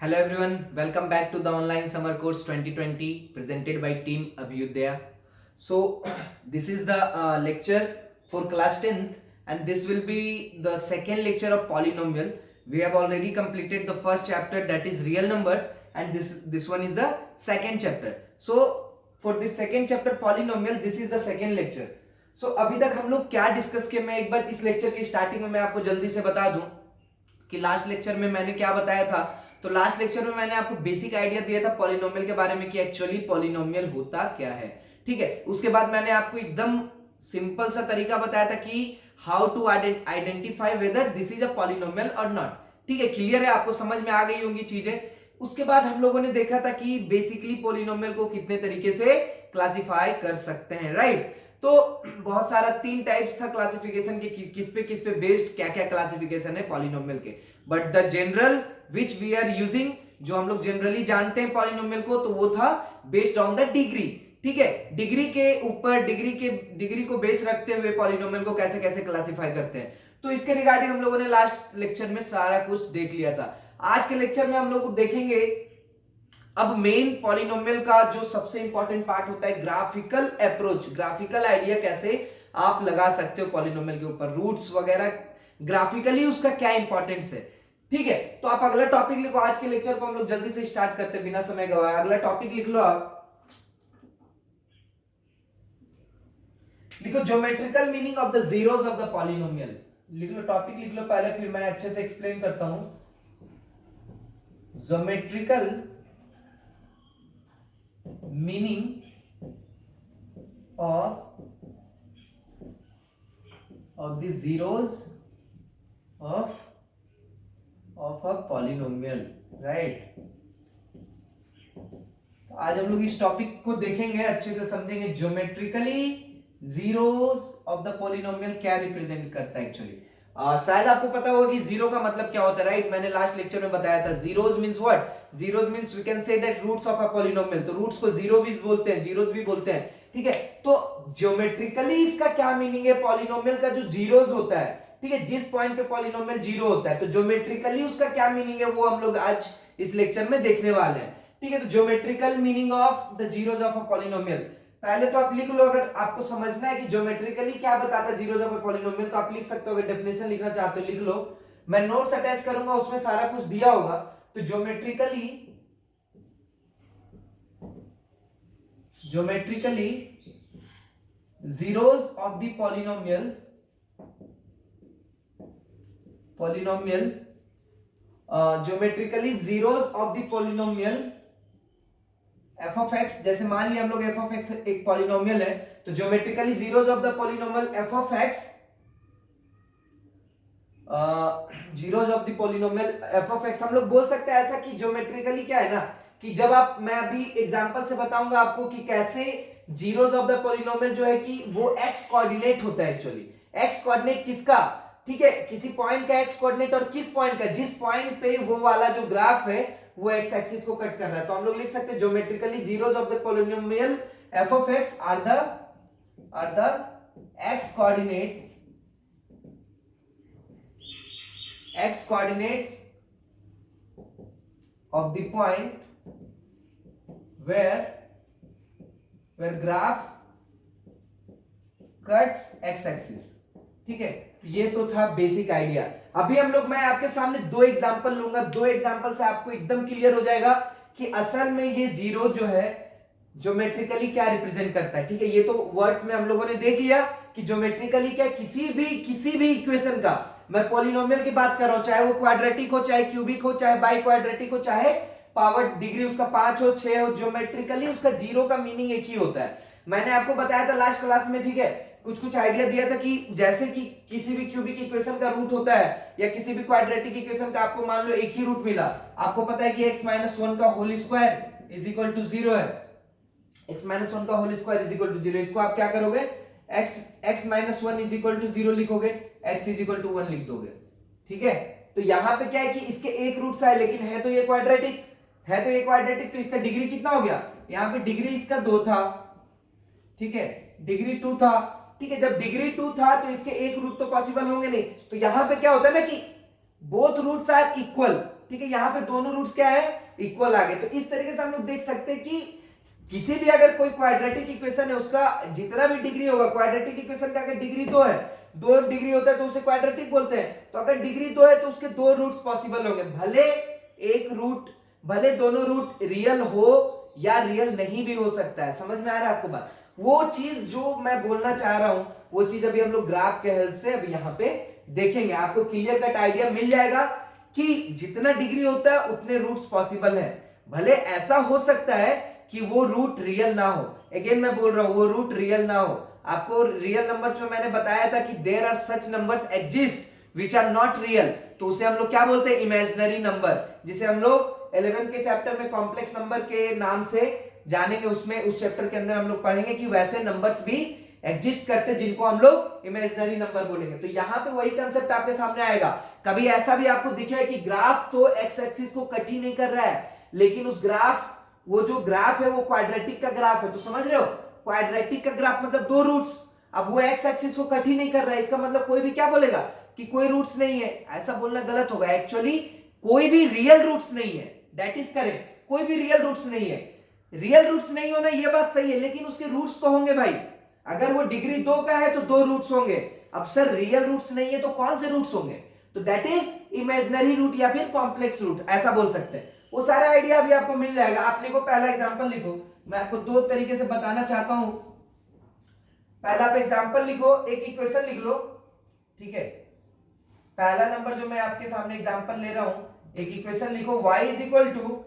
Hello everyone, welcome back to the online summer course 2020 presented by Team Abhyudaya. So this is the lecture for class 10th and this will be the second lecture of polynomial. We have already completed the first chapter, that is real numbers, and this one is the second chapter. So for this second chapter polynomial, this is the second lecture. So अभी तक हम लोग क्या discuss किए, मैं एक बार इस lecture की स्टार्टिंग में मैं आपको जल्दी से बता दूं कि लास्ट लेक्चर में मैंने क्या बताया था। तो लास्ट लेक्चर में मैंने आपको बेसिक आइडिया दिया था पॉलिनोमियल के बारे में कि एक्चुअली पॉलिनोमियल होता क्या है। ठीक है, उसके बाद मैंने आपको एकदम सिंपल सा तरीका बताया था कि how to identify whether this is a polynomial और नॉट। ठीक है, क्लियर है, आपको समझ में आ गई होंगी चीजें। उसके बाद हम लोगों ने देखा था कि बेसिकली पॉलिनोमियल को कितने तरीके से क्लासिफाई कर सकते हैं, राइट। तो बहुत सारा 3 टाइप्स था क्लासिफिकेशन के, किस पे बेस्ड क्या क्या क्लासिफिकेशन है पॉलिनोमियल के। But the general which we are using, जो हम लोग जनरली जानते हैं पॉलिनोमियल को, तो वो था बेस्ड ऑन द डिग्री। ठीक है, डिग्री के ऊपर डिग्री को बेस रखते हुए पॉलिनोमियल को कैसे कैसे क्लासिफाई करते हैं। तो इसके रिगार्डिंग हम लोगों ने लास्ट लेक्चर में सारा कुछ देख लिया था। आज के लेक्चर में हम लोग देखेंगे अब मेन पॉलिनोमियल का जो सबसे इंपॉर्टेंट पार्ट होता है ग्राफिकल अप्रोच, ग्राफिकल आइडिया कैसे आप लगा सकते हो पॉलिनोमियल के ऊपर, रूट्स वगैरह, ग्राफिकली उसका क्या इंपॉर्टेंस है। ठीक है, तो आप अगला टॉपिक लिखो। आज के लेक्चर को हम लोग जल्दी से स्टार्ट करते हैं बिना समय गवाए। अगला टॉपिक लिख लो आप, लिखो geometrical meaning of the zeros of the polynomial. लिख लो, टॉपिक लिख लो पहले, फिर मैं अच्छे से एक्सप्लेन करता हूं। Geometrical meaning of the zeros of a polynomial, right। तो आज हम लोग इस टॉपिक को देखेंगे, अच्छे से समझेंगे geometrically zeros of the polynomial क्या रिप्रेजेंट करता है एक्चुअली। शायद आपको पता होगा कि जीरो का मतलब क्या होता है, राइट। मैंने लास्ट लेक्चर में बताया था zeros means what, zeros means we can say that roots of a polynomial. तो रूट्स को जीरो भी बोलते हैं, जीरोस भी बोलते हैं। ठीक है, तो ज्योमेट्रिकली इसका क्या मीनिंग है, पॉलिनोमियल का जो जीरोस होता है, ठीक है, जिस पॉइंट पे पॉलिनोमियल जीरो होता है, तो ज्योमेट्रिकली उसका क्या मीनिंग है वो हम लोग आज इस लेक्चर में देखने वाले हैं। ठीक है, तो geometrical meaning of the zeros of a polynomial, पहले तो आप लिख लो। अगर आपको समझना है कि ज्योमेट्रिकली क्या बताता है जीरोस ऑफ अ पॉलिनोमियल, तो आप लिख सकते हो। अगर डेफिनेशन लिखना चाहते हो लिख लो, मैं नोट्स अटैच करूंगा, उसमें सारा कुछ दिया होगा। तो geometrically zeros of the polynomial geometrically zeros of the polynomial f of x, जैसे मान लिया हम लोग एफ ऑफ एक्स एक पॉलिनोमियल है, तो geometrically zeros of the polynomial f of x, zeros of the polynomial f of x, हम लोग बोल सकते हैं ऐसा कि ज्योमेट्रिकली क्या है ना, कि जब आप, मैं अभी एग्जांपल से बताऊंगा आपको कि कैसे जीरोस ऑफ द पॉलिनोमियल जो है कि वो एक्स कोऑर्डिनेट होता है एक्चुअली। एक्स कोऑर्डिनेट किसका, ठीक है, किसी पॉइंट का एक्स कोऑर्डिनेट, और किस पॉइंट का, जिस पॉइंट पे वो वाला जो ग्राफ है वो एक्स एक्सिस को कट कर रहा है। तो हम लोग लिख सकते हैं geometrically zeros of the polynomial f of x are the x coordinates of the point where graph cuts x axis। ठीक है, ये तो था बेसिक आइडिया। अभी हम लोग, मैं आपके सामने 2 एग्जांपल लूंगा, 2 एग्जांपल से आपको एकदम क्लियर हो जाएगा कि असल में ये जीरो जो है ज्योमेट्रिकली क्या रिप्रेजेंट करता है। ठीक है, ये तो वर्ड्स में हम लोगों ने देख लिया कि ज्योमेट्रिकली क्या, किसी भी इक्वेशन का, मैं पॉलिनोमियल की बात कर रहा हूं, चाहे वो क्वाड्रेटिक हो, चाहे क्यूबिक हो, चाहे बाई क्वाड्रेटिक हो, चाहे पावर डिग्री उसका 5 हो, 6 हो, ज्योमेट्रिकली उसका जीरो का मीनिंग एक ही होता है। मैंने आपको बताया था लास्ट क्लास में, ठीक है, कुछ आइडिया दिया था कि जैसे कि किसी भी क्यूबिक इक्वेशन का रूट होता है या किसी भी क्वाड्रेटिक इक्वेशन का आपको मान लो एक ही रूट मिला, आपको पता है कि x - 1 का whole square is equal to 0 है। x - 1 का whole square is equal to 0, इसको आप क्या करोगे, x - 1 इज इक्वल टू 0 लिखोगे, x इज इक्वल टू 1 लिख दोगे। ठीक है, तो यहां पे क्या है कि इसके एक रूट है, लेकिन है तो ये क्वाड्रेटिक, तो इसका डिग्री कितना हो गया, यहां पे डिग्री इसका 2 था, ठीक है, डिग्री 2 था। ठीक है, जब डिग्री 2 था तो इसके एक रूट तो पॉसिबल होंगे नहीं, तो यहां पे क्या होता है ना कि बोथ रूट्स आर इक्वल। ठीक है, यहाँ पे दोनों रूट्स क्या है, इक्वल आ गए। तो इस तरीके से हम लोग देख सकते हैं कि किसी भी अगर कोई क्वाड्रेटिक इक्वेशन है उसका जितना भी डिग्री होगा, क्वाड्रेटिक इक्वेशन का अगर डिग्री 2 है, 2 डिग्री होता है तो उसे क्वाड्रेटिक बोलते हैं। तो अगर डिग्री 2 है तो उसके 2 रूट्स पॉसिबल होंगे, भले दोनों रूट रियल हो या रियल नहीं भी हो सकता है। समझ में आ रहा है आपको बात? वो चीज जो मैं बोलना चाह रहा हूं वो चीज अभी हम लोग ग्राफ के हेल्प से अभी यहाँ पे देखेंगे, आपको क्लियर कट आइडिया मिल जाएगा कि जितना डिग्री होता है उतने रूट्स पॉसिबल है। भले ऐसा हो सकता है कि वो रूट रियल ना हो, अगेन मैं बोल रहा हूं वो रूट रियल ना हो। आपको रियल नंबर्स में मैंने बताया था कि there are such numbers exist which are not real, तो उसे हम लोग क्या बोलते हैं, इमेजिनरी नंबर, जिसे हम लोग 11 के चैप्टर में कॉम्प्लेक्स नंबर के नाम से जानेंगे। उसमें उस चैप्टर के अंदर हम लोग पढ़ेंगे कि वैसे नंबर्स भी एग्जिस्ट करते जिनको हम लोग इमेजिनरी नंबर बोलेंगे। तो यहाँ पे वही कंसेप्ट आपके सामने आएगा। कभी ऐसा भी आपको दिखे कि ग्राफ तो एक्स एक्सिस को कट ही नहीं कर रहा है, लेकिन उस ग्राफ, वो जो ग्राफ है वो क्वाड्रेटिक का ग्राफ है। तो समझ रहे हो, क्वाड्रेटिक का ग्राफ मतलब 2 रूट्स, अब वो एक्स एक्सिस को कट ही नहीं कर रहा है, इसका मतलब कोई भी क्या बोलेगा कि कोई रूट्स नहीं है। ऐसा बोलना गलत होगा, एक्चुअली कोई भी रियल रूट्स नहीं है, दैट इज करेक्ट, कोई भी रियल रूट्स नहीं है। रियल रूट्स नहीं होना ये बात सही है, लेकिन उसके रूट्स तो होंगे भाई। अगर वो डिग्री 2 का है तो 2 रूट्स होंगे। अब सर रियल रूट्स नहीं है तो कौन से रूट्स होंगे, तो दैट इज इमेजिनरी रूट या फिर कॉम्प्लेक्स रूट, ऐसा बोल सकते हैं। वो सारा आइडिया अभी आपको मिल जाएगा। आप लिखो, पहला एग्जांपल लिखो, मैं आपको 2 तरीके से बताना चाहता हूं। पहला आप एग्जांपल लिखो, एक इक्वेशन लिख लो, ठीक है। पहला नंबर जो मैं आपके सामने एग्जांपल ले रहा हूं, एक इक्वेशन लिखो, y is equal to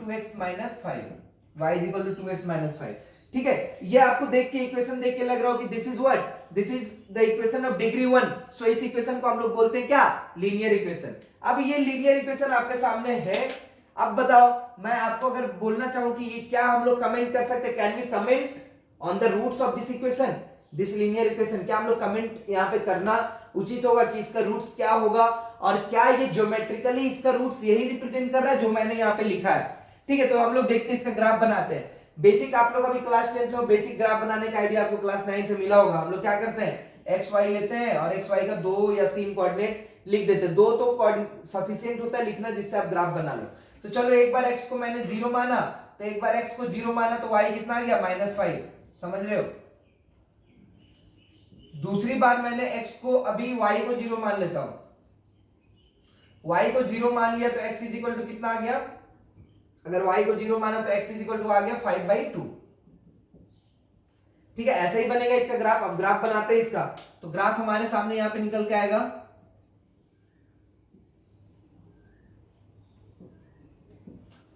2x minus 5, y is equal to 2x minus 5, ठीक है। ये आपको देख के इक्वेशन देख के लग रहा हो कि this is what, this is the equation of degree 1। सो इस इक्वेशन को हम लोग बोलते हैं क्या, लीनियर इक्वेशन। अब ये लीनियर इक्वेशन आपके सामने है। अब बताओ, मैं आपको अगर बोलना चाहूं कि ये क्या हम लोग कमेंट कर सकते हैं, can we comment on the roots of this equation, this linear equation, क्या हम लोग कमेंट यहाँ पे करना उचित होगा कि इसका रूट्स क्या होगा, और क्या ये ज्योमेट्रिकली इसका रूट्स यही रिप्रेजेंट कर रहा है जो मैंने यहाँ पे लिखा है, ठीक है। तो हम लोग देखते हैं, इसका ग्राफ बनाते हैं। बेसिक आप लोग अभी क्लास 10 में बेसिक ग्राफ बनाने का आइडिया आपको क्लास 9 में मिला होगा। हम लोग क्या करते हैं, एक्स वाई लेते हैं और एक्स वाई का 2 या 3 कोऑर्डिनेट लिख देते हैं। 2 तो सफिशिएंट होता है लिखना जिससे आप ग्राफ बना लो। तो चलो, एक बार एक्स को मैंने 0 माना, तो एक बार एक्स को 0 माना तो वाई कितना आ गया, -5, समझ रहे हो। दूसरी बार मैंने x को, अभी y को 0 मान लेता हूं, y को 0 मान लिया तो x इज इक्वल टू कितना आ गया, अगर y को 0 माना तो x इज इक्वल टू आ गया 5/2, ठीक है। ऐसा ही बनेगा इसका ग्राफ। अब ग्राफ बनाते हैं इसका, तो ग्राफ हमारे सामने यहां पे निकल के आएगा,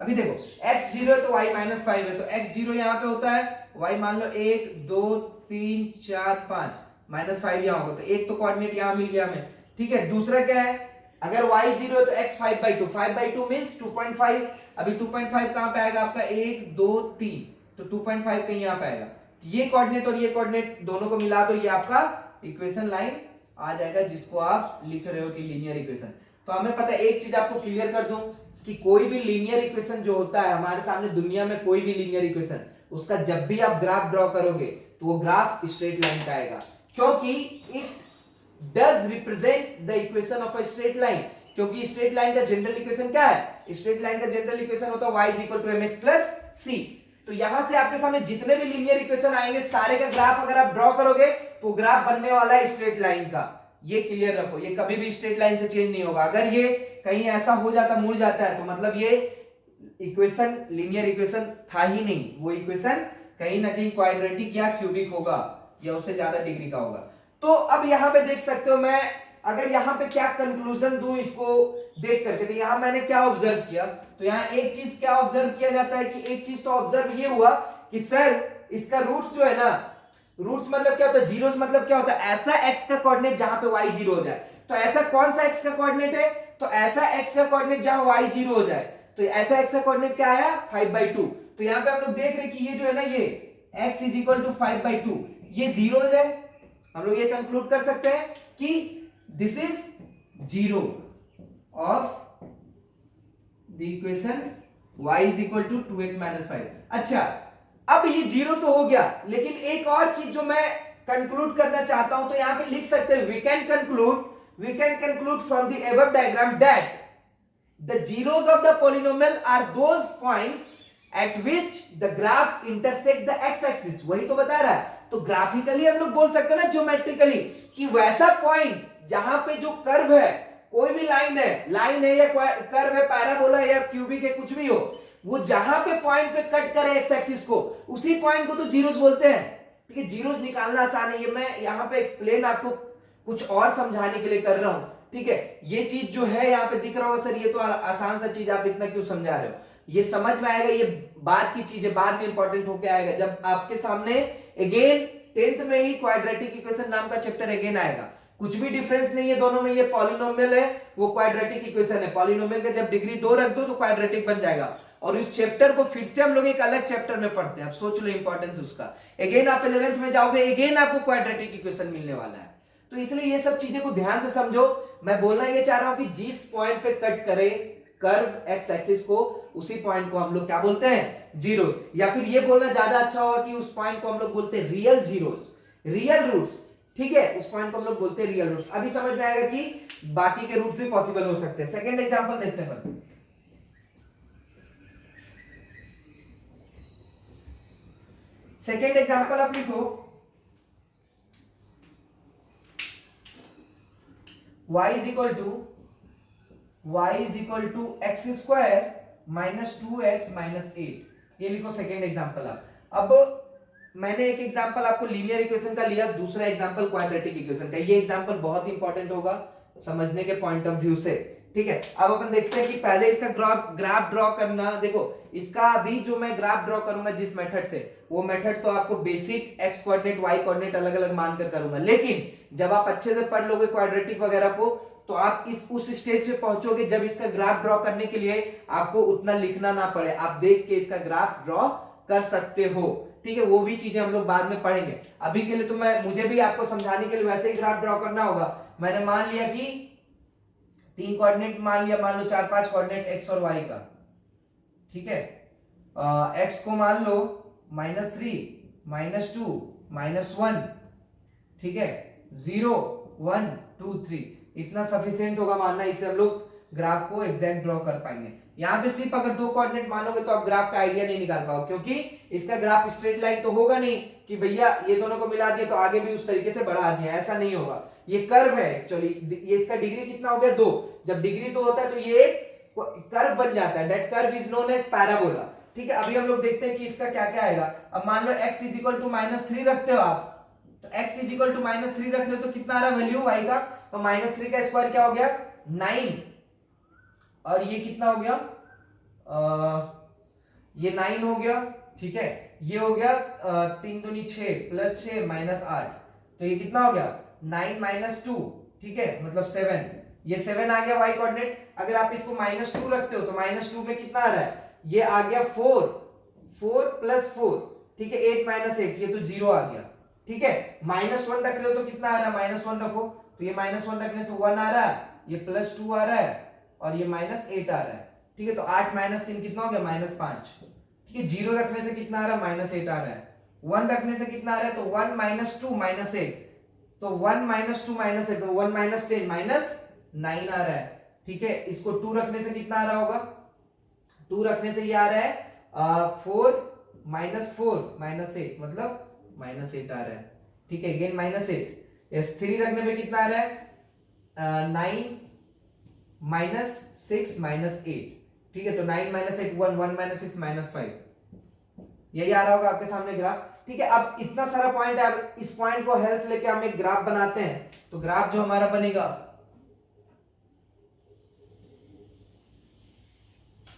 अभी देखो x 0 है तो y -5 है, तो x 0 यहां पे होता है, y मान लो 1 2 3 4 5, -5 यहां होगा, तो एक तो कोऑर्डिनेट यहां मिल गया हमें, ठीक है। दूसरा क्या है, अगर y 0 है तो x 5/2, 5/2 मींस 2.5, अभी 2.5 कहां पे आएगा आपका, 1 2 3, तो 2.5 कहीं यहां पे आएगा। ये कोऑर्डिनेट और ये कोऑर्डिनेट दोनों को मिला दो, ये आपका इक्वेशन लाइन आ जाएगा जिसको आप लिख रहे हो कि लीनियर इक्वेशन। तो हमें पता है, एक चीज आपको क्लियर कर दूं कि कोई भी लीनियर इक्वेशन जो होता है हमारे सामने दुनिया में, कोई भी लीनियर इक्वेशन, उसका जब भी आप ग्राफ ड्रॉ करोगे तो वो ग्राफ स्ट्रेट लाइन का आएगा, क्योंकि it does represent the equation of a straight line. क्योंकि स्ट्रेट लाइन का जनरल इक्वेशन क्या है, स्ट्रेट लाइन का जनरल इक्वेशन होता है y is equal to mx plus c। तो यहां से आपके सामने जितने भी लीनियर इक्वेशन आएंगे, सारे का ग्राफ अगर आप ड्रॉ करोगे तो ग्राफ बनने वाला है स्ट्रेट लाइन का। ये क्लियर रखो, ये कभी भी स्ट्रेट लाइन से चेंज नहीं होगा। अगर ये कहीं ऐसा हो जाता, मुड़ जाता है, तो मतलब ये इक्वेशन लीनियर इक्वेशन था ही नहीं, वो इक्वेशन कहीं ना कहीं क्वाड्रेटिक या क्यूबिक होगा या उससे ज्यादा डिग्री का होगा। तो अब यहां पे देख सकते हो, मैं अगर यहां पे क्या कंक्लूजन दूं इसको देख करके, तो यहां मैंने क्या ऑब्जर्व किया, तो यहां एक चीज क्या ऑब्जर्व किया जाता है कि एक चीज तो ऑब्जर्व ये हुआ कि सर इसका रूट्स जो है ना, रूट्स मतलब क्या होता है, जीरोस मतलब क्या होता है, ऐसा x का कोऑर्डिनेट जहां पे y 0 हो जाए। तो ऐसा कौन सा x का कोऑर्डिनेट है, तो ऐसा x का कोऑर्डिनेट जहां y 0 हो जाए। तो ऐसा x का कोऑर्डिनेट क्या आया, 5/2। तो यहां पे हम लोग देख रहे कि ये जो है ना, ये x इज इक्वल टू 5/2, ये जीरोस है। हम लोग ये कंक्लूड कर सकते हैं कि this is zero of the equation y is equal to 2x minus 5। अच्छा, अब ये जीरो तो हो गया, लेकिन एक और चीज जो मैं कंक्लूड करना चाहता हूं, तो यहां पे लिख सकते हैं we can conclude from the above diagram that the zeros of the polynomial are those points at which the graph intersect the x axis, वही तो बता रहा है। तो ग्राफिकली हम लोग बोल सकते हैं ना, ज्योमेट्रिकली, कि वैसा पॉइंट जहां पे जो कर्व है, कोई भी लाइन है या कर्व है, पैराबोला या क्यूबिक है, कुछ भी हो, वो जहां पे पॉइंट पे कट करे एक्स एक्सिस को, उसी पॉइंट को तो जीरोस बोलते हैं। ठीक है, जीरोस निकालना आसान है, ये मैं यहाँ पे एक्सप्लेन आपको कुछ और समझाने के लिए कर रहा हूं। ठीक है, ये चीज जो है यहाँ पे दिख रहा होगा, सर ये तो आसान सा चीज, आप इतना क्यों समझा रहे हो, ये समझ में आएगा, ये बाद की चीज है, बाद में इंपॉर्टेंट होके आएगा जब आपके सामने अगेन 10th में ही क्वाड्रेटिक इक्वेशन नाम का चैप्टर अगेन आएगा। कुछ भी डिफरेंस नहीं है दोनों में, ये पॉलिनोमियल है, वो क्वाड्रेटिक इक्वेशन है। पॉलिनोमियल का जब डिग्री 2 रख दो तो क्वाड्रेटिक बन जाएगा, और इस चैप्टर को फिर से हम लोग एक अलग चैप्टर में पढ़ते हैं। अब सोच लो इंपॉर्टेंस उसका। अगेन आप 11th में जाओगे, अगेन आपको क्वाड्रेटिक इक्वेशन मिलने वाला है। तो इसलिए ये सब चीजें को ध्यान से समझो। मैं बोलना ये चाह रहा हूं कि जिस पॉइंट पे कट करे कर्व एक्स एक्सिस को, उसी पॉइंट को हम लोग क्या बोलते हैं, जीरोस। या फिर ये बोलना ज्यादा अच्छा होगा कि उस पॉइंट को हम लोग बोलते हैं रियल जीरोस, रियल रूट्स। ठीक है, उस पॉइंट को हम लोग बोलते हैं रियल रूट्स। अभी समझ में आएगा कि बाकी के रूट्स भी पॉसिबल हो सकते हैं। सेकेंड एग्जांपल देखते हैं। सेकेंड एग्जांपल आप लिखो, y is equal to x square minus 2x minus 8। ये लिखो सेकेंड एग्जांपल आप। अब मैंने एक एग्जांपल आपको लीनियर इक्वेशन का लिया, दूसरा एग्जांपल क्वाड्रेटिक इक्वेशन का। ये एग्जांपल बहुत इंपॉर्टेंट होगा समझने के पॉइंट ऑफ व्यू से। ठीक है, अब अपन देखते हैं कि पहले इसका ग्राफ ड्रॉ करना। देखो, इसका अभी जो मैं ग्राफ ड्रॉ करूंगा जिस मेथड से, वो मेथड तो आपको basic x coordinate y coordinate अलग अलग मानकर करूंगा, लेकिन जब आप अच्छे से पढ़ लोगे क्वाड्रेटिक वगैरह को, तो आप उस स्टेज पे पहुंचोगे जब इसका ग्राफ ड्रॉ करने के लिए आपको उतना लिखना ना पड़े, आप देख के इसका ग्राफ ड्रॉ कर सकते हो। ठीक है, वो भी चीजें हम लोग बाद में पढ़ेंगे। अभी के लिए तो मुझे भी आपको समझाने के लिए वैसे ही ग्राफ ड्रॉ करना होगा। मैंने मान लिया कि 3 कोऑर्डिनेट मान लो 4-5 कोऑर्डिनेट एक्स और वाई का। ठीक है, एक्स को मान लो -3, -2, -1। ठीक है, 0, 1, 2, 3, इतना सफिशिएंट होगा मानना। इससे हम लोग ग्राफ को एग्जैक्ट ड्रॉ कर पाएंगे। यहाँ पे सिर्फ अगर 2 कोऑर्डिनेट मानोगे तो आप ग्राफ का आइडिया नहीं निकाल पाओगे, क्योंकि इसका ग्राफ स्ट्रेट लाइन तो होगा नहीं कि भैया ये दोनों को मिला दिया तो आगे भी उस तरीके से बढ़ा दिया, ऐसा नहीं होगा। ये कर्व है एक्चुअली, ये इसका डिग्री कितना हो गया, 2। जब डिग्री 2 होता है तो ये कर्व बन जाता है, that curve is known as parabola. ठीक है, अभी हम लोग देखते हैं कि इसका क्या क्या आएगा। अब मान लो x इज इक्वल टू -3 रखते हो आप, तो x इज इक्वल टू -3 रख रहे हो तो कितना आ रहा है वैल्यू y का, तो -3 का स्क्वायर क्या हो गया, 9, और ये कितना हो गया, ये 9 हो गया। ठीक है, ये हो गया 3 दूनी 6 प्लस 6 -8, तो ये कितना हो गया 9 - 2। ठीक है, मतलब 7, ये 7 आ गया y कोऑर्डिनेट। अगर आप इसको -2 रखते हो तो -2 में कितना आ रहा है, ये आ गया 4 + 4। ठीक है, 8 - 8, ये तो 0 आ गया। ठीक है, -1 रख रहे हो तो कितना आ रहा है, -1 रखो तो ये -1 रखने से 1 आ रहा है, ये +2 आ रहा है, और ये -8 आ रहा है। ठीक है, तो 8 - 3 कितना हो गया, -5। ठीक है, 0 रखने से कितना आ रहा है, -8 आ रहा है। 1 रखने से कितना आ रहा है, तो 1 - 2 - 8, तो 1 - 2 - 8, तो 1 - 10 -9 आ रहा है। ठीक है, इसको 2 रखने से कितना आ रहा होगा, 2 रखने से ये आ रहा है 4 - 4 - 8, मतलब -8 आ रहा है। ठीक है, अगेन -8। इस 3 रखने में कितना आ रहा है, 9 - 6 - 8। ठीक है, तो 9 - 8 1, 1 - 6 -5, यही आ रहा होगा आपके सामने ग्राफ। ठीक है, अब इतना सारा पॉइंट है, अब इस पॉइंट को हेल्प लेके हम एक ग्राफ बनाते हैं। तो ग्राफ जो हमारा बनेगा,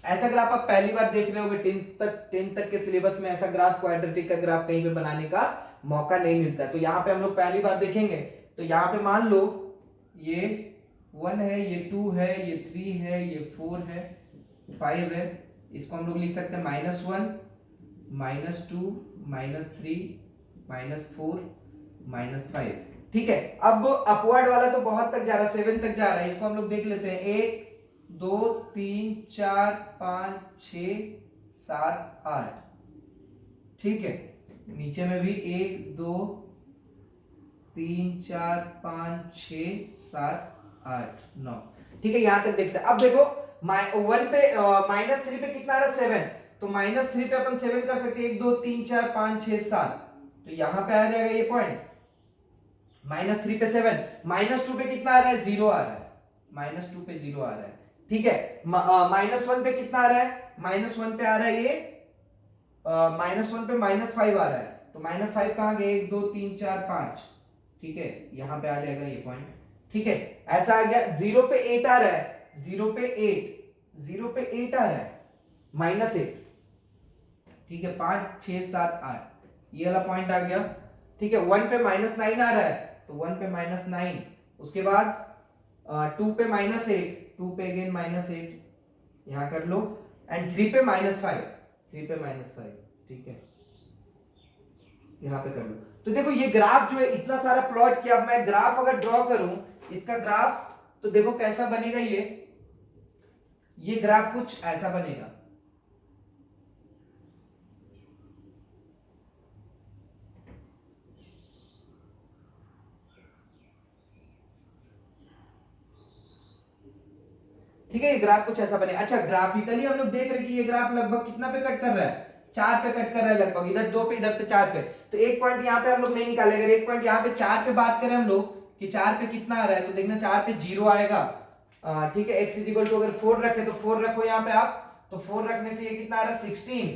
ऐसा ग्राफ आप पहली बार देख रहे होगे 10th तक के सिलेबस में ऐसा ग्राफ, क्वाड्रेटिक का ग्राफ कहीं पे बनाने का मौका नहीं मिलता है। तो यहाँ पे हम लोग पहली बार देखेंगे। तो यहाँ पे मान लो ये 1 है, ये 2 है, ये 3 है, ये 4 है, 5 है। इसको हम लोग लिख सकते हैं -1 -2 -3 -4 -5। ठीक है, अब अपवर्ड वाला तो बहुत तक जा रहा है, 7 तक जा रहा है। इसको हम लोग देख लेते हैं, 1 2 3 4 5 6 7 8। ठीक है, नीचे में भी 1 2 3 4 5 6 7 8 9। ठीक है, यहां तक देखते हैं। अब देखो वन पे -3 पे कितना आ रहा है 7, तो -3 पे अपन 7 कर सकते हैं, 1 2 3 4 5 6 7, तो यहां पे आ जाएगा ये पॉइंट। -3 पे 7, -2 पे कितना आ रहा है 0 आ रहा है, -2 पे 0 आ रहा है, ठीक है। -1 पे कितना आ रहा है, -1 पे आ रहा है ये -1 पे -5 आ रहा है, तो -5 कहां गए 1 2 3 4 5, ठीक है, यहां पे आ जाएगा ये पॉइंट, ठीक है। ऐसा आ गया। 0 पे 8 आ रहा है, 0 पे 8 आ रहा है, -8, ठीक है, 5 6 7 8, ये वाला पॉइंट आ गया, ठीक है। 1 पे -9 आ रहा है, तो 1 पे -9, उसके बाद 2 पे -8, 2 पे अगेन -8, यहां कर लो, एंड 3 पे -5, 3 पे -5, ठीक है, यहां पे कर लो। तो देखो ये ग्राफ जो है इतना सारा प्लॉट किया, अब मैं ग्राफ अगर ड्रॉ करूं इसका ग्राफ, तो देखो कैसा बनेगा ये ग्राफ कुछ ऐसा बनेगा। ठीक है, ये ग्राफ कुछ ऐसा बने। अच्छा, ग्राफिकली हम लोग देख रहे हैं कि ये ग्राफ लगभग कितना पे कट कर रहा है, 4 पे कट कर रहा है लगभग, इधर 2 पे, इधर पे 4 पे, तो एक पॉइंट यहाँ पे हम लोग नहीं निकाले। अगर एक पॉइंट यहाँ पे 4 पे बात करें हम लोग कि 4 पे कितना आ रहा है, तो देखना 4 पे 0 आएगा, ठीक है। x इक्वल टू अगर 4 रखे तो 4 रखो यहाँ पे आप, तो 4 रखने से ये कितना आ रहा है 16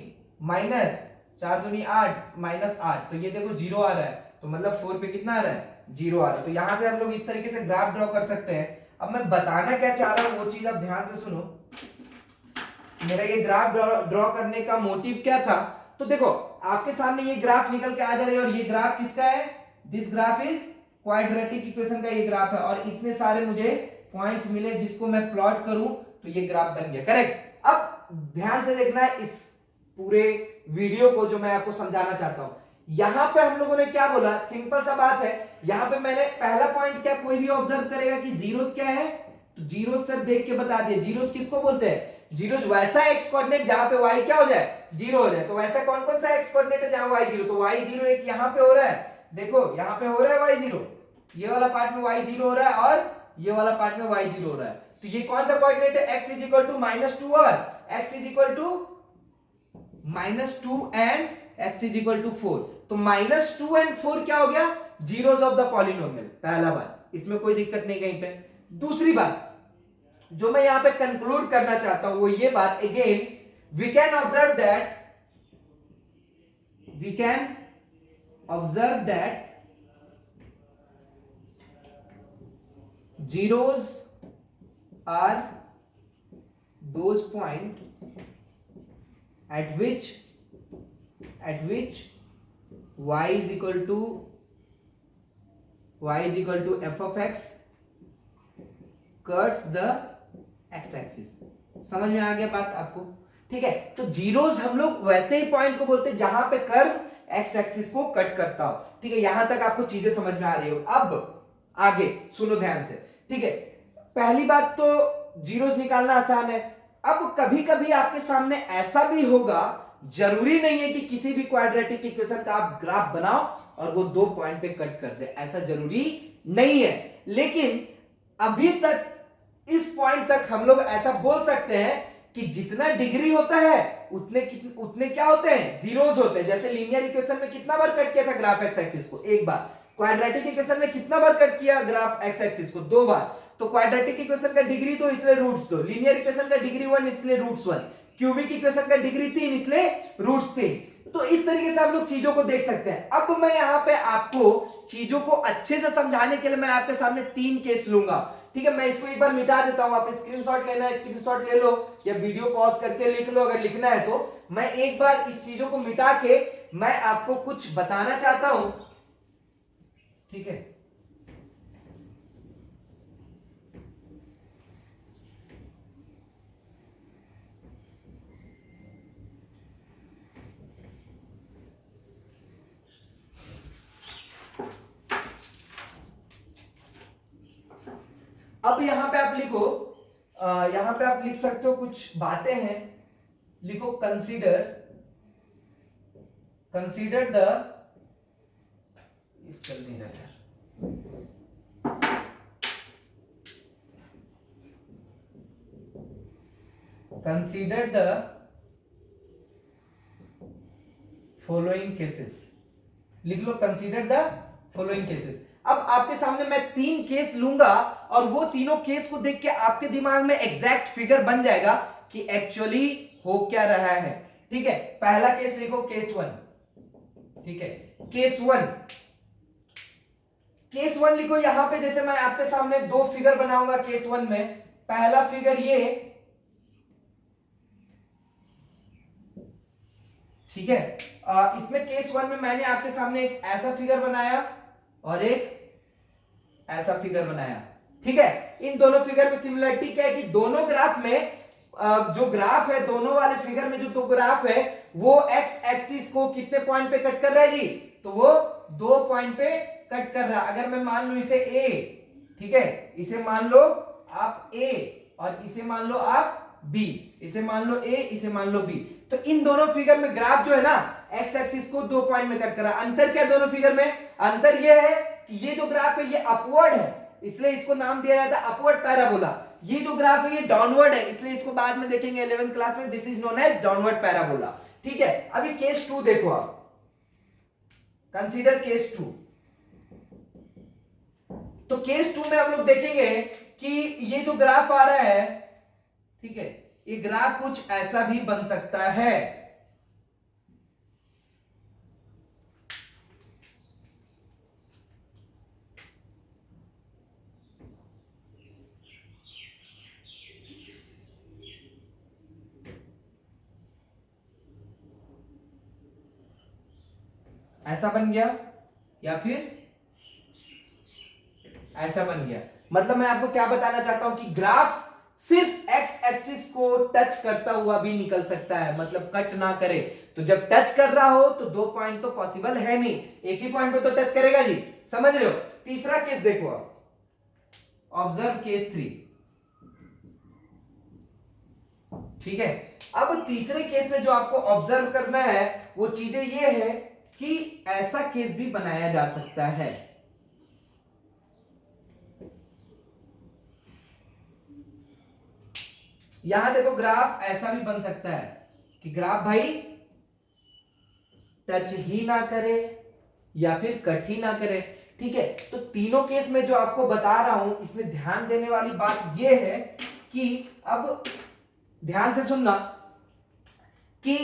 माइनस 4 दूनी 8 -8, तो ये देखो 0 आ रहा है, तो मतलब 4 पे कितना आ रहा है 0 आ रहा है। तो यहां से हम लोग इस तरीके से ग्राफ ड्रॉ कर सकते हैं। अब मैं बताना क्या चाह रहा हूं वो चीज आप ध्यान से सुनो। मेरा ये ग्राफ ड्रॉ करने का मोटिव क्या था, तो देखो आपके सामने ये ग्राफ निकल के आ जा रही है, और ये ग्राफ किसका है, this graph is quadratic equation का ये ग्राफ है, और इतने सारे मुझे पॉइंट्स मिले जिसको मैं प्लॉट करूं तो ये ग्राफ बन गया, करेक्ट। अब ध्यान से देखना है इस पूरे वीडियो को जो मैं आपको समझाना चाहता हूं। यहां पे हम लोगों ने क्या बोला, सिंपल सा बात है, यहां पे मैंने पहला पॉइंट क्या, कोई भी ऑब्जर्व करेगा कि जीरोस क्या है, तो जीरोस सर देख के बता दिए। जीरोस किसको बोलते हैं, जीरोस वैसा एक्स कोऑर्डिनेट जहां पे y क्या हो जाए 0 हो जाए। तो वैसा कौन कौन सा एक्स कोऑर्डिनेट है जहां y 0, तो y 0 एक यहां पे हो रहा है, देखो यहां पे हो रहा है y 0, ये वाला पार्ट में y 0 हो रहा है, और ये वाला पार्ट में y 0 हो रहा है। तो ये कौन सा कोऑर्डिनेट है, x इज इक्वल टू -2 और x is equal to -2 and x is equal to 4। तो -2 एंड 4 क्या हो गया, जीरोस ऑफ द पॉलिनोमियल, पहला बात, इसमें कोई दिक्कत नहीं कहीं पे। दूसरी बात जो मैं यहां पे कंक्लूड करना चाहता हूं वो ये बात, again we can observe that zeros are those point at which y is equal to f of x cuts the x axis। समझ में आ गया बात आपको, ठीक है। तो जीरोस हम लोग वैसे ही पॉइंट को बोलते हैं जहां पे कर्व एक्स एक्सिस को कट करता हो, ठीक है। यहां तक आपको चीजें समझ में आ रही हो। अब आगे सुनो ध्यान से, ठीक है। पहली बात तो जीरोस निकालना आसान है। अब कभी कभी आपके सामने ऐसा भी होगा, जरूरी नहीं है कि किसी भी क्वाड्रेटिक इक्वेशन का आप ग्राफ बनाओ और वो 2 पॉइंट पे कट कर दे, ऐसा जरूरी नहीं है। लेकिन अभी तक इस पॉइंट तक हम लोग ऐसा बोल सकते हैं कि जितना डिग्री होता है उतने क्या होते हैं, जीरोस होते हैं। जैसे लीनियर इक्वेशन में कितना बार कट किया था ग्राफ एक्स एक्सिस को, एक बार। क्वाड्रेटिक इक्वेशन में कितना बार कट किया ग्राफ एक्स एक्सिस को, 2 बार। तो क्वाड्रेटिक इक्वेशन का डिग्री 2 इसलिए रूट्स 2, लीनियर इक्वेशन का डिग्री 1 इसलिए रूट्स 1, क्यूबिक इक्वेशन का डिग्री 3 इसलिए रूट्स 3। तो इस तरीके से आप लोग चीजों को देख सकते हैं। अब मैं यहां पे आपको चीजों को अच्छे से समझाने के लिए मैं आपके सामने 3 केस लूंगा, ठीक है। मैं इसको एक बार मिटा देता हूं, आप स्क्रीनशॉट लेना है स्क्रीनशॉट ले लो, या वीडियो पॉज करके लिख लो अगर लिखना है तो। मैं एक बार इस चीजों को मिटा के मैं आपको कुछ बताना चाहता हूं, ठीक है। अब यहां पे आप लिखो, यहां पे आप लिख सकते हो कुछ बातें हैं, लिखो कंसीडर द, चल नहीं रहा यार, कंसीडर द फॉलोइंग केसेस, लिख low consider the following cases. अब आपके सामने मैं 3 केस लूंगा और वो तीनों केस को देख के आपके दिमाग में एग्जैक्ट फिगर बन जाएगा कि एक्चुअली हो क्या रहा है। ठीक है, पहला केस लिखो केस 1। ठीक है, केस वन लिखो। यहां पे जैसे मैं आपके सामने 2 फिगर बनाऊंगा केस 1 में। पहला फिगर ये, ठीक है, इसमें केस 1 में मैंने आपके सामने एक ऐसा फिगर बनाया और एक ऐसा फिगर बनाया। ठीक है, इन दोनों फिगर में सिमिलरिटी क्या है कि दोनों ग्राफ में जो ग्राफ है, दोनों वाले फिगर में जो 2 ग्राफ है वो एक्स एक्सिस को कितने पॉइंट पे कट कर रहा है जी? तो वो 2 पॉइंट पे कट कर रहा है। अगर मैं मान लू इसे ए, ठीक है, इसे मान लो आप ए और इसे मान लो आप बी, इसे मान लो ए, इसे मान लो बी, तो इन दोनों फिगर में ग्राफ जो है ना एक्स एक्सिस को 2 पॉइंट में कट कर रहा है। अंतर क्या दोनों फिगर में? अंतर यह है कि ये जो ग्राफ है ये अपवर्ड है, इसलिए इसको नाम दिया जाता है अपवर्ड पैराबोला। ये जो ग्राफ है ये डाउनवर्ड है, इसलिए इसको बाद में देखेंगे 11th क्लास में, this is known as downward parabola. ठीक है, अभी केस 2 देखो आप, कंसीडर केस 2। तो केस 2 में हम लोग देखेंगे कि ये जो ग्राफ आ रहा है, ठीक है, ये ग्राफ कुछ ऐसा भी बन सकता है। ऐसा बन गया या फिर ऐसा बन गया। मतलब मैं आपको क्या बताना चाहता हूं कि ग्राफ सिर्फ एक्स एक्सिस को टच करता हुआ भी निकल सकता है, मतलब कट ना करे। तो जब टच कर रहा हो तो 2 पॉइंट तो पॉसिबल है नहीं, एक ही पॉइंट पे तो टच करेगा जी, समझ रहे हो। तीसरा केस देखो आप, ऑब्जर्व केस 3। ठीक है, अब तीसरे केस में जो आपको ऑब्जर्व करना है वो चीजें ये है कि ऐसा केस भी बनाया जा सकता है। यहां देखो ग्राफ ऐसा भी बन सकता है कि ग्राफ भाई टच ही ना करे या फिर कट ही ना करे। ठीक है, तो तीनों केस में जो आपको बता रहा हूं इसमें ध्यान देने वाली बात यह है कि अब ध्यान से सुनना कि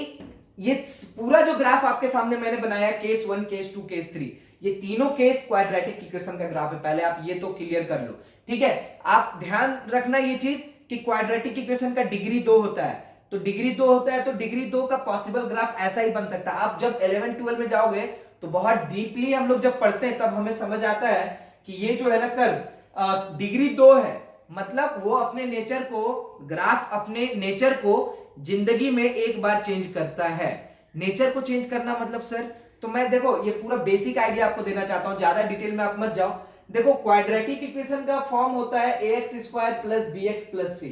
ये पूरा जो ग्राफ आपके सामने मैंने बनाया केस 1, केस 2, केस 3, ये तीनों केस क्वाड्रेटिक इक्वेशन का ग्राफ है। पहले आप ये तो क्लियर कर लो। ठीक है, आप ध्यान रखना ये चीज कि क्वाड्रेटिक इक्वेशन का डिग्री 2 होता है, तो डिग्री 2 होता है तो डिग्री 2 का पॉसिबल ग्राफ ऐसा ही बन सकता है। आप जब 11 12 में जाओगे तो बहुत डीपली हम लोग जब पढ़ते हैं तब हमें समझ आता है कि ये जो है ना कर्व डिग्री 2 है, मतलब वो अपने नेचर को, ग्राफ अपने नेचर को जिंदगी में एक बार चेंज करता है। नेचर को चेंज करना मतलब सर, तो मैं देखो ये पूरा बेसिक आइडिया आपको देना चाहता हूं, ज्यादा डिटेल में आप मत जाओ। देखो क्वाड्रेटिक इक्वेशन का फॉर्म होता है ax² + bx + c,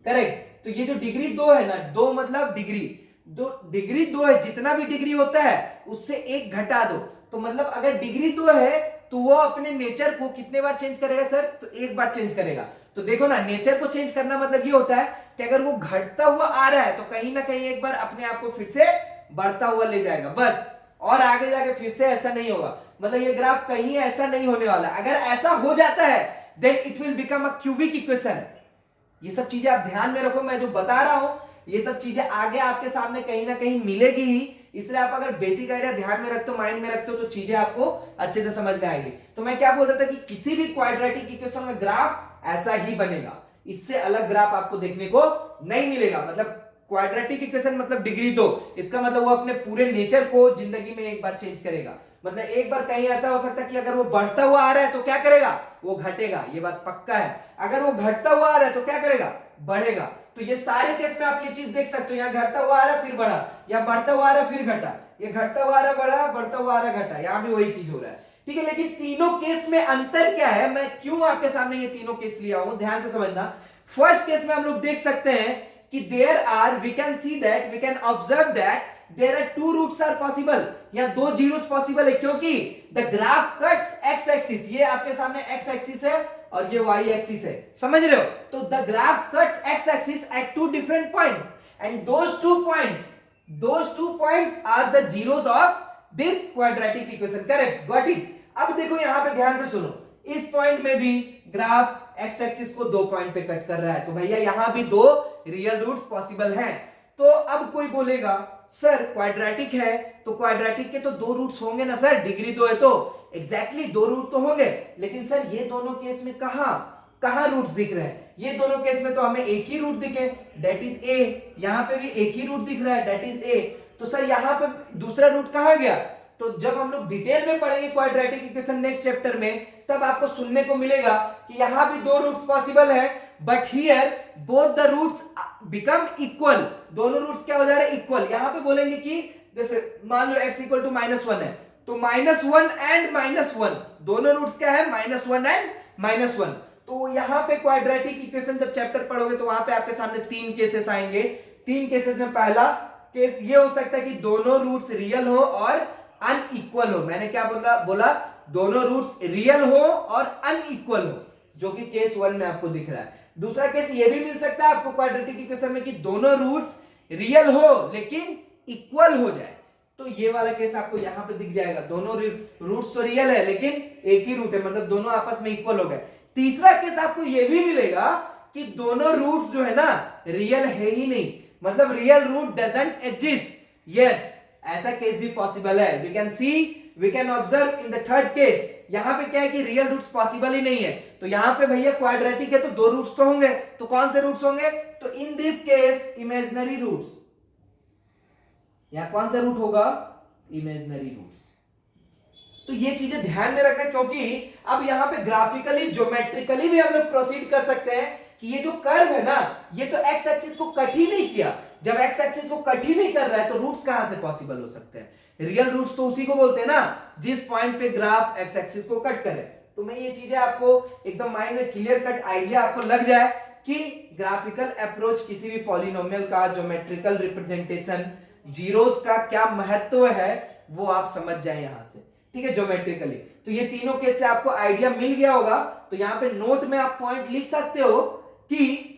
करेक्ट। तो ये जो डिग्री 2 है ना, 2 मतलब डिग्री, डिग्री 2 है, जितना भी डिग्री होता है उससे 1 घटा दो, तो मतलब अगर डिग्री 2 है तो वो अपने नेचर को कितने बार चेंज करेगा सर? तो 1 बार चेंज करेगा। तो देखो ना, नेचर को चेंज करना मतलब ये होता है कि अगर वो घटता हुआ आ रहा है तो कहीं ना कहीं एक बार अपने आप को फिर से बढ़ता हुआ ले जाएगा, बस, और आगे जाके फिर से ऐसा नहीं होगा। मतलब ये ग्राफ कहीं ऐसा नहीं होने वाला। अगर ऐसा हो जाता है then it will become a cubic equation. ये सब चीजें आप ध्यान में रखो, मैं जो बता रहा हूं ये सब चीजें आगे आपके सामने कहीं ना कहीं मिलेगी ही, इसलिए आप अगर बेसिक आइडिया ध्यान में रखते हो, माइंड में रखते हो, तो चीजें आपको अच्छे से समझ में आएगी। तो मैं क्या बोल रहा था कि किसी भी क्वाड्रेटिक इक्वेशन का ग्राफ ऐसा ही बनेगा, इससे अलग ग्राफ आपको देखने को नहीं मिलेगा। मतलब क्वाड्रेटिक इक्वेशन मतलब डिग्री 2, इसका मतलब वो अपने पूरे नेचर को जिंदगी में एक बार चेंज करेगा। मतलब एक बार कहीं ऐसा हो सकता है कि अगर वो बढ़ता हुआ आ रहा है तो क्या करेगा? वो घटेगा, ये बात पक्का है। अगर वो घटता हुआ आ रहा है तो क्या करेगा? बढ़ेगा। तो ये सारे केस में आप ये चीज देख सकते हो, यहाँ घटता हुआ आ रहा है फिर बढ़ा, या बढ़ता हुआ आ रहा है फिर घटा, ये घटता हुआ आ रहा है बढ़ा, बढ़ता हुआ आ रहा है घटा, यहाँ भी वही चीज हो रहा है। ठीक है, लेकिन तीनों केस में अंतर क्या है, मैं क्यों आपके सामने ये तीनों केस लिया हूं, ध्यान से समझना। फर्स्ट केस में हम लोग देख सकते हैं कि there are, we can see that, we can observe that there are two roots are possible, या दो जीरोस पॉसिबल है, क्योंकि the graph cuts x axis, ये आपके सामने एक्स एक्सिस है और ये वाई एक्सिस है, समझ रहे हो? तो the graph cuts x axis at two different points and those two points are the zeros of this quadratic equation, correct, got it. अब देखो यहां पे ध्यान से सुनो, इस पॉइंट में भी ग्राफ एक्स एक्सिस को दो पॉइंट पे कट कर रहा है, तो भैया यहां भी दो रियल रूट्स पॉसिबल हैं। तो अब कोई बोलेगा सर क्वाड्रेटिक है तो क्वाड्रेटिक के तो दो रूट्स होंगे ना सर, डिग्री दो है तो एग्जैक्टली दो रूट तो होंगे, लेकिन सर ये दोनों केस में कहां रूट्स दिख रहे हैं? ये दोनों केस में तो हमें एक ही रूट दिखे, दैट इज ए, यहां पे भी एक ही रूट दिख रहा है, दैट इज ए, तो सर यहां पे दूसरा रूट कहां गया? तो जब हम लोग डिटेल में पढ़ेंगे क्वाड्रेटिक इक्वेशन नेक्स्ट चैप्टर में, तब आपको सुनने को मिलेगा कि यहां भी दो रूट्स पॉसिबल है, but here both the roots become equal, दोनों रूट्स क्या हो जा रहे हैं? इक्वल। यहां पे बोलेंगे कि जैसे मान लो x इक्वल टू -1 है, तो -1 एंड -1 दोनों रूट्स क्या है? -1 एंड -1। तो यहां पे क्वाड्रेटिक इक्वेशन जब चैप्टर पढ़ोगे तो वहां पे आपके सामने तीन केसेस आएंगे। तीन केसेस में पहला केस ये हो सकता है कि दोनों रूट्स रियल हो और अनइक्वल हो। मैंने क्या बोला दोनों रूट्स रियल हो और अनइक्वल हो, जो कि केस 1 में आपको दिख रहा है। दूसरा केस ये भी मिल सकता है आपको क्वाड्रेटिक इक्वेशन में कि दोनों रूट्स रियल हो लेकिन इक्वल हो जाए, तो ये वाला केस आपको यहां पे दिख जाएगा, दोनों रूट्स तो रियल है लेकिन एक ही रूट है, मतलब दोनों आपस में इक्वल हो गए। तीसरा केस आपको ये भी मिलेगा कि दोनों रूट्स जो है ना रियल है ही नहीं, मतलब real root doesn't exist. Yes, ऐसा केस भी पॉसिबल है। We can observe in the third case, यहां पे क्या है कि रियल रूट्स पॉसिबल ही नहीं है, तो यहां पे भैया क्वाड्रेटिक है तो दो रूट्स तो होंगे, तो कौन से रूट्स होंगे? तो in this case imaginary roots, यहां कौन सा रूट होगा? Imaginary roots. तो ये चीजें ध्यान में रखना, क्योंकि अब यहां पे ग्राफिकली ज्योमेट्रिकली भी हम लोग प्रोसीड कर सकते हैं कि ये जो कर्व है ना, ये तो एक्स एक्सिस को कट ही नहीं किया। जब एक्स एक्सिस को कट ही नहीं कर रहा है तो रूट्स कहां से पॉसिबल हो सकते हैं? रियल रूट्स तो उसी को बोलते हैं ना जिस पॉइंट पे ग्राफ एक्स एक्सिस को कट करे। तो मैं ये चीजें आपको एकदम माइंड में क्लियर कट आइडिया आपको लग जाए कि ग्राफिकल अप्रोच किसी भी पॉलिनोमियल का, ज्योमेट्रिकल रिप्रेजेंटेशन, जीरोस का क्या महत्व है वो आप समझ जाए यहां से, ठीक है, ज्योमेट्रिकली। तो ये तीनों केस से आपको आइडिया मिल गया होगा। तो यहां पे नोट में आप पॉइंट लिख सकते हो कि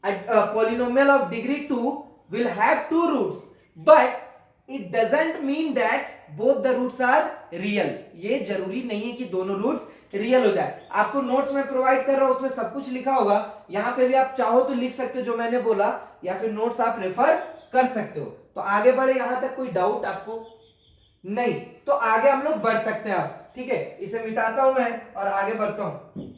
a polynomial of degree 2 will have two roots, but it doesn't mean that both the roots are real। ये जरूरी नहीं है कि दोनों रूट्स रियल हो जाए। आपको नोट्स में प्रोवाइड कर रहा हूं, उसमें सब कुछ लिखा होगा, यहां पे भी आप चाहो तो लिख सकते हो जो मैंने बोला, या फिर नोट्स आप रेफर कर सकते हो। तो आगे बढ़े, यहां तक कोई डाउट आपको नहीं? तो आगे हम लोग बढ़ सकते हैं आप, ठीक है। इसे मिटाता हूं मैं और आगे बढ़ता हूं।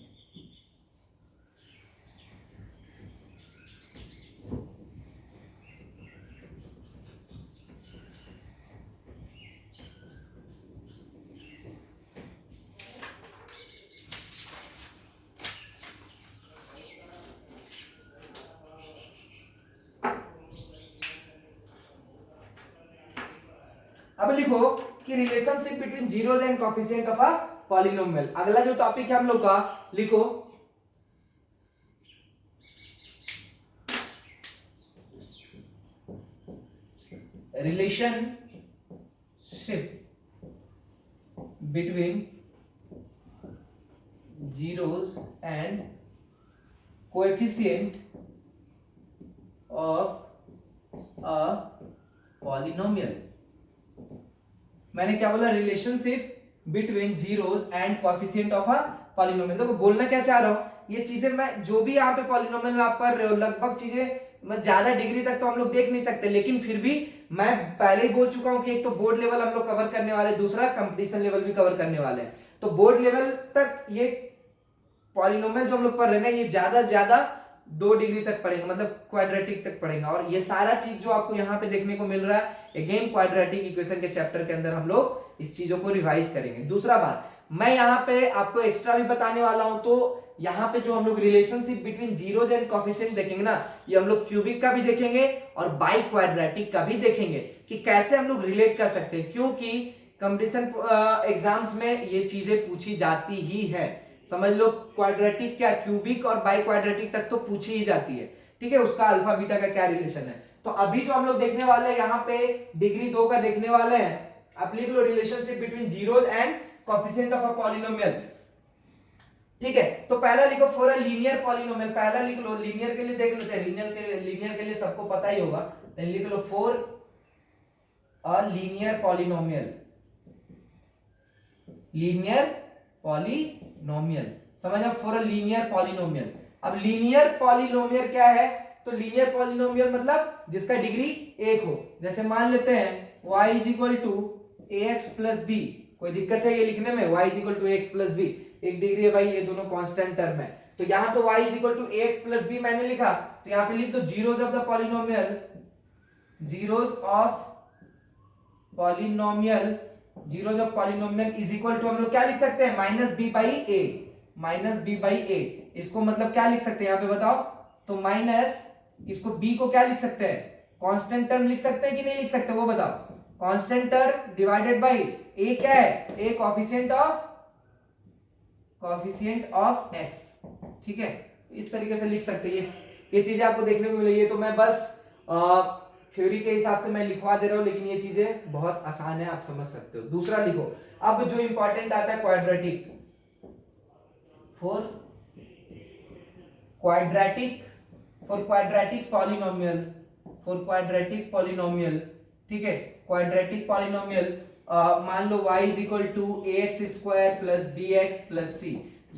अब लिखो कि relationship between zeros and coefficient of a polynomial. अगला जो टॉपिक है हम लोग का, लिखो relationship between zeros and coefficient of a polynomial. मैंने क्या बोला? Relationship between zeros and coefficient of a polynomial. देखो बोलना क्या चाह रहा हूं, ये चीजें मैं जो भी यहाँ पे पॉलिनोमियल में आप पढ़ रहे हो, लगभग चीजें मैं ज्यादा डिग्री तक तो हम लोग देख नहीं सकते, लेकिन फिर भी मैं पहले ही बोल चुका हूं कि एक तो बोर्ड लेवल हम लोग कवर करने वाले, दूसरा कंपटीशन लेवल भी कवर करने वाले हैं। तो बोर्ड लेवल तक ये पॉलिनोमियल जो हम लोग पढ़ रहे हैं ना, ये ज्यादा 2 डिग्री तक पढ़ेंगे, मतलब क्वाड्रेटिक तक पढ़ेंगे। और ये सारा चीज जो आपको यहाँ पे देखने को मिल रहा है, अगेन क्वाड्रेटिक इक्वेशन के चैप्टर के अंदर हम लोग इस चीजों को रिवाइज करेंगे। दूसरा बात, मैं यहाँ पे आपको एक्स्ट्रा भी बताने वाला हूं, तो यहाँ पे जो हम लोग relationship between zeros and coefficient देखेंगे ना, ये हम लोग क्यूबिक का भी देखेंगे और बाई क्वाड्रेटिक का भी देखेंगे कि कैसे हम लोग रिलेट कर सकते हैं, क्योंकि कंपटीशन एग्जाम्स में ये चीजें पूछी जाती ही है। समझ लो, क्वाड्रेटिक क्या, क्यूबिक और बाई क्वाड्रेटिक तक तो पूछी ही जाती है, ठीक है। उसका अल्फा बीटा का क्या रिलेशन है, तो अभी जो हम लोग देखने वाले हैं यहाँ पे डिग्री 2 का देखने वाले हैं। आप लिख लो relationship between zeros and coefficient of a polynomial. ठीक है, तो पहला लिखो फॉर अ लीनियर पॉलिनोमियल, पहला लिख लो। लीनियर के लिए देख लेते हैं, लीनियर के लिए सबको पता ही होगा, लिख लो for a linear polynomial, linear polynomial, समझ आप, फॉर अ लीनियर पॉलिनोमियल। अब लीनियर पॉलिनोमियल क्या है, तो लीनियर पॉलिनोमियल मतलब जिसका डिग्री 1 हो। जैसे मान लेते हैं y is equal to ax plus b, कोई दिक्कत है ये लिखने में, y is equal to ax plus b, एक डिग्री है भाई, ये दोनों कांस्टेंट टर्म है। तो यहाँ पे y is equal to ax plus b मैंने लिखा, तो यहाँ पे लिख दो zeros of the polynomial, zeros of polynomial, zeros of polynomial is equal to हम लोग क्या लिख सकते हैं, minus b by a, minus b by a. इसको मतलब क्या लिख सकते हैं यहाँ पे बताओ, तो माइनस, इसको b को क्या लिख सकते हैं, कांस्टेंट टर्म लिख सकते हैं कि नहीं लिख सकते, वो बताओ। Constant term divided by a क्या है, a कोएफिशिएंट ऑफ x, ठीक है, इस तरीके से लिख सकते हैं। ये चीजें आपको देखने को मिलेगी, तो मैं बस थ्योरी के हिसाब से मैं लिखवा दे रहा हूं, लेकिन ये चीजें बहुत आसान है, आप समझ सकते हो। दूसरा लिखो, अब जो इंपॉर्टेंट आता है quadratic, for quadratic polynomial, for quadratic polynomial, ठीक है, क्वाड्रेटिक पॉलिनोमियल, मान लो y is equal to ax square plus bx plus c।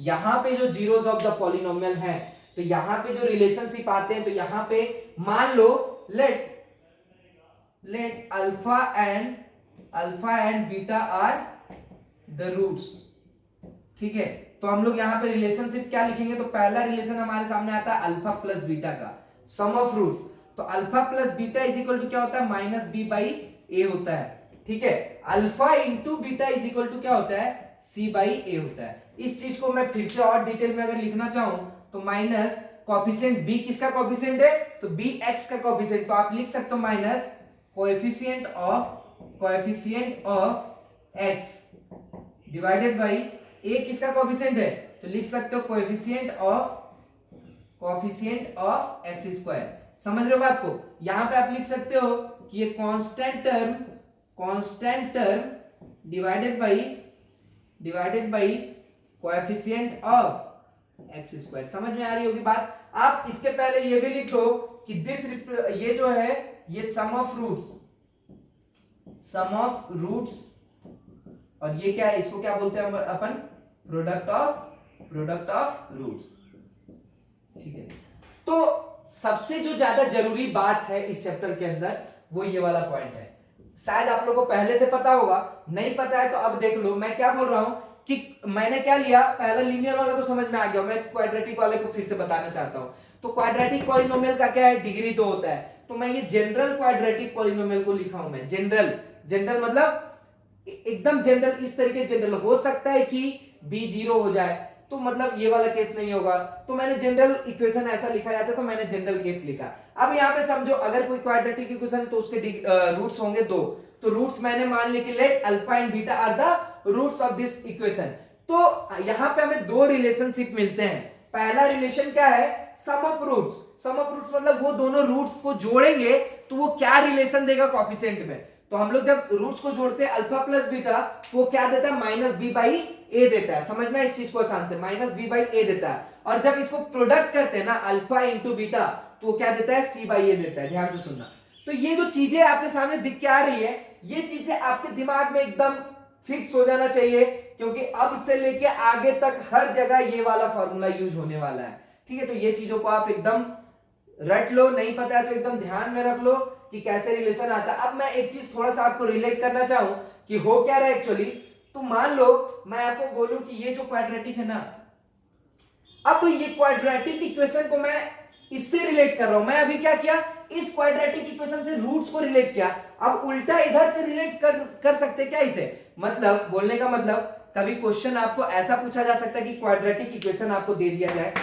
यहां पे जो जीरोस ऑफ द पॉलिनोमियल है, तो यहां पे जो रिलेशनशिप आते हैं, तो यहां पे मान लो let alpha and beta are the roots, ठीक है। तो हम लोग यहाँ पे रिलेशनशिप क्या लिखेंगे, तो पहला रिलेशन हमारे सामने आता है अल्फा प्लस बीटा का, सम ऑफ रूट्स। तो alpha plus beta is equal to क्या होता है, माइनस बी बाई ए होता है, ठीक है। Alpha into beta is equal to क्या होता है, सी बाई ए होता है। इस चीज को मैं फिर से और डिटेल में अगर लिखना चाहूं, तो माइनस कोएफिशिएंट b किसका कोएफिशिएंट है, तो b x का कोएफिशिएंट, तो आप लिख सकते हो minus coefficient of x divided by a किसका कोएफिशिएंट है, तो लिख सकते हो कोएफिशिएंट ऑफ x स्क्वायर। समझ रहे हो बात को, यहां पे आप लिख सकते हो कि ये constant term divided by coefficient of x square. समझ में आ रही होगी बात। आप इसके पहले ये भी लिख दो कि ये जो है ये सम ऑफ रूट्स, और ये क्या है, इसको क्या बोलते हैं अपन, प्रोडक्ट ऑफ रूट्स, ठीक है। तो सबसे जो ज्यादा जरूरी बात है इस चैप्टर के अंदर, वो ये वाला पॉइंट है। शायद आप लोगों को पहले से पता होगा, नहीं पता है तो अब देख लो। मैं क्या बोल रहा हूं कि मैंने क्या लिया, पहला लीनियर वाले को समझ में आ गया, मैं क्वाड्रेटिक वाले को फिर से बताना चाहता हूं। तो क्वाड्रेटिक पॉलिनोमियल का क्या है, डिग्री 2 होता है। तो मैं ये जनरल क्वाड्रेटिक पॉलिनोमियल को लिखा हूं मैं, जनरल मतलब एकदम जनरल, इस तरीके से जनरल। हो सकता है कि b 0 हो जाए, तो मतलब ये वाला केस नहीं होगा, तो मैंने जनरल इक्वेशन ऐसा लिखा जाता है, तो मैंने जनरल केस लिखा। अब यहाँ पे समझो, अगर कोई क्वाड्रेटिक इक्वेशन तो उसके रूट्स होंगे 2, तो रूट्स मैंने मान लिया कि let alpha and beta are the roots of this equation. तो यहाँ पे हमें 2 रिलेशनशिप मिलते हैं। पहला रिलेशन क्या है, सम ऑफ रूट्स मतलब वो दोनों रूट्स को जोड़ेंगे तो वो क्या रिलेशन देगा कोएफिशिएंट में। तो हम लोग जब रूट्स को जोड़ते हैं अल्फा प्लस बीटा, तो वो क्या देता है, माइनस बी बाई ए देता है। समझना इस चीज को आसान से, माइनस बी बाई ए देता है। और जब इसको प्रोडक्ट करते हैं ना, अल्फा इंटू बीटा, तो वो क्या देता है, सी बाई ए देता है। ध्यान से सुनना। तो ये जो चीजें आपके सामने दिख के आ रही है, ये चीजें आपके दिमाग में एकदम फिक्स हो जाना चाहिए, क्योंकि अब से लेके आगे तक हर जगह ये वाला फॉर्मूला यूज होने वाला है, ठीक है। तो ये चीजों को आप एकदम रट लो, नहीं पता है तो एकदम ध्यान में रख लो कि कैसे रिलेशन आता है। अब मैं एक चीज थोड़ा सा आपको रिलेट करना चाहूं कि हो क्या रहा है एक्चुअली। तो मान लो मैं आपको बोलूं कि ये जो क्वाड्रेटिक है ना, अब ये क्वाड्रेटिक इक्वेशन को मैं इससे रिलेट कर रहा हूं। मैं अभी क्या किया, इस क्वाड्रेटिक इक्वेशन से रूट्स को रिलेट किया। अब उल्टा इधर से रिलेट कर सकते क्या इसे, मतलब बोलने का मतलब, कभी क्वेश्चन आपको ऐसा पूछा जा सकता है कि क्वाड्रेटिक इक्वेशन आपको दे दिया जाए,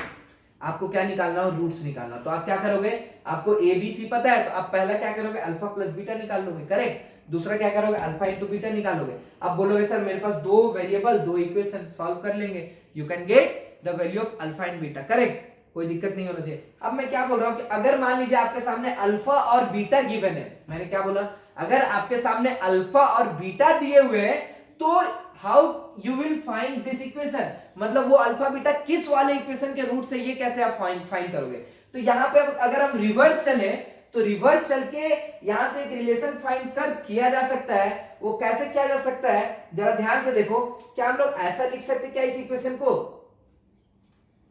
आपको क्या निकालना हो, रूट्स निकालना। तो आप क्या करोगे, आपको ए बी सी पता है, तो आप पहला क्या करोगे, अल्फा प्लस बीटा निकाल लोगे, करेक्ट। दूसरा क्या करोगे, अल्फा इंटू बीटा निकालोगे। अब बोलोगे सर मेरे पास 2 वेरिएबल 2 इक्वेशन सॉल्व कर लेंगे, you can get the value of alpha and beta, correct. कोई दिक्कत नहीं होना चाहिए। अब मैं क्या बोल रहा हूं कि अगर मान लीजिए आपके सामने अल्फा और बीटा गिवन है, मैंने क्या बोला, अगर आपके सामने अल्फा और बीटा दिए हुए हैं तो how you will find this equation, मतलब वो अल्फा बीटा किस वाले इक्वेशन के रूट से, ये कैसे आप फाइंड करोगे। तो यहां पे अगर हम रिवर्स चले तो रिवर्स चल के यहां से एक रिलेशन फाइंड कर किया जा सकता है। वो कैसे किया जा सकता है, जरा ध्यान से देखो। क्या हम लोग ऐसा लिख सकते क्या इस इक्वेशन को,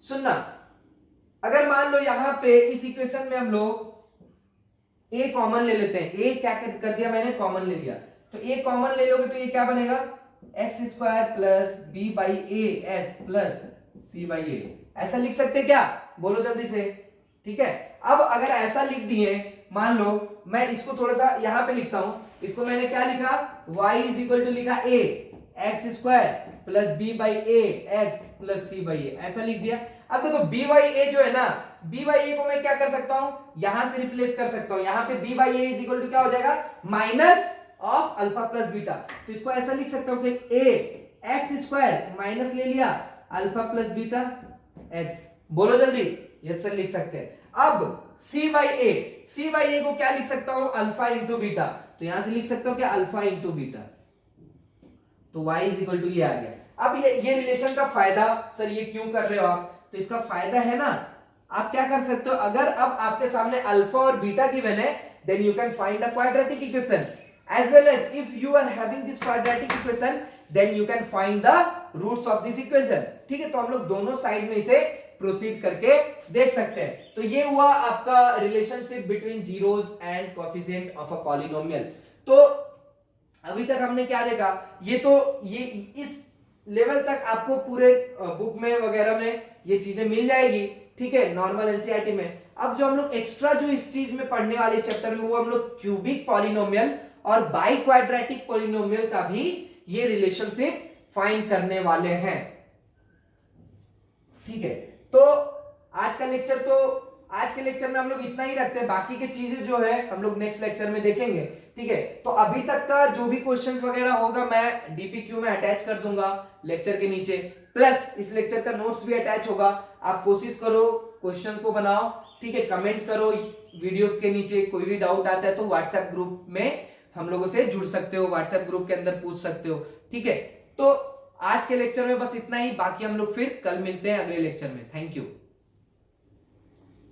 सुनना, अगर मान लो यहां पे इस इक्वेशन में हम लोग a कॉमन ले लेते हैं, a क्या कर दिया मैंने, कॉमन ले लिया, तो a कॉमन ले लोगे तो ये क्या बनेगा, x squared plus b by a x plus c by a, ऐसा लिख सकते क्या, बोलो जल्दी से। ठीक है, अब अगर ऐसा लिख दिए, मान लो मैं इसको थोड़ा सा यहां पे लिखता हूं, इसको मैंने क्या लिखा, y इज इक्वल टू लिखा a x squared plus b by a x plus c by a, ऐसा लिख दिया। अब देखो बी बाई ए जो है ना, बी बाई ए को मैं क्या कर सकता हूं, यहां से रिप्लेस कर सकता हूं, यहां पे b by a is equal to क्या हो जाएगा, minus of alpha plus beta, तो इसको ऐसा लिख सकता हूं कि ए एक्स स्क्वायर माइनस ले लिया अल्फा प्लस बीटा एक्स, बोलो जल्दी, यस सर लिख सकते हैं। अब c बाई ए को क्या लिख सकता हूं, अल्फा इंटू बीटा, तो यहां से लिख सकता हूं क्या, अल्फा इंटू बीटा, तो y इज इक्वल टू ये आ गया। अब ये रिलेशन का फायदा, सर ये क्यों कर रहे हो आप, तो इसका फायदा है ना, आप क्या कर सकते हो, अगर अब आपके सामने अल्फा और बीटा गिवन है, then you can find the quadratic equation, as well as if you are having this quadratic equation then you can find the roots of this equation। ठीक है, तो हम लोग दोनों साइड में इसे प्रोसीड करके देख सकते हैं। तो ये हुआ आपका relationship between zeros and coefficient of a polynomial. तो अभी तक हमने क्या देखा, ये इस लेवल तक आपको पूरे बुक में वगैरह में ये चीजें मिल जाएगी, ठीक है, नॉर्मल एनसीईआरटी में। अब जो हम लोग एक्स्ट्रा जो इस चीज में पढ़ने वाले इस चैप्टर में, वो हम लोग क्यूबिक पॉलिनोमियल और बाई क्वाड्रेटिक पॉलिनोमियल का भी ये रिलेशनशिप फाइंड करने वाले हैं। ठीक है, तो आज के लेक्चर में हम लोग इतना ही रखते हैं, बाकी की चीजें जो है हम लोग नेक्स्ट लेक्चर में देखेंगे। ठीक है, तो अभी तक का जो भी क्वेश्चंस वगैरह होगा मैं डीपीक्यू में अटैच कर दूंगा लेक्चर के नीचे, प्लस इस लेक्चर का नोट्स भी अटैच होगा। आप कोशिश करो क्वेश्चन को बनाओ, ठीक है, कमेंट करो वीडियोस के नीचे, कोई भी डाउट आता है तो व्हाट्सएप ग्रुप में हम लोगों से जुड़ सकते हो, व्हाट्सएप ग्रुप के अंदर पूछ सकते हो। ठीक है, तो आज के लेक्चर में बस इतना ही, बाकी हम लोग फिर कल मिलते हैं अगले लेक्चर में। Thank you.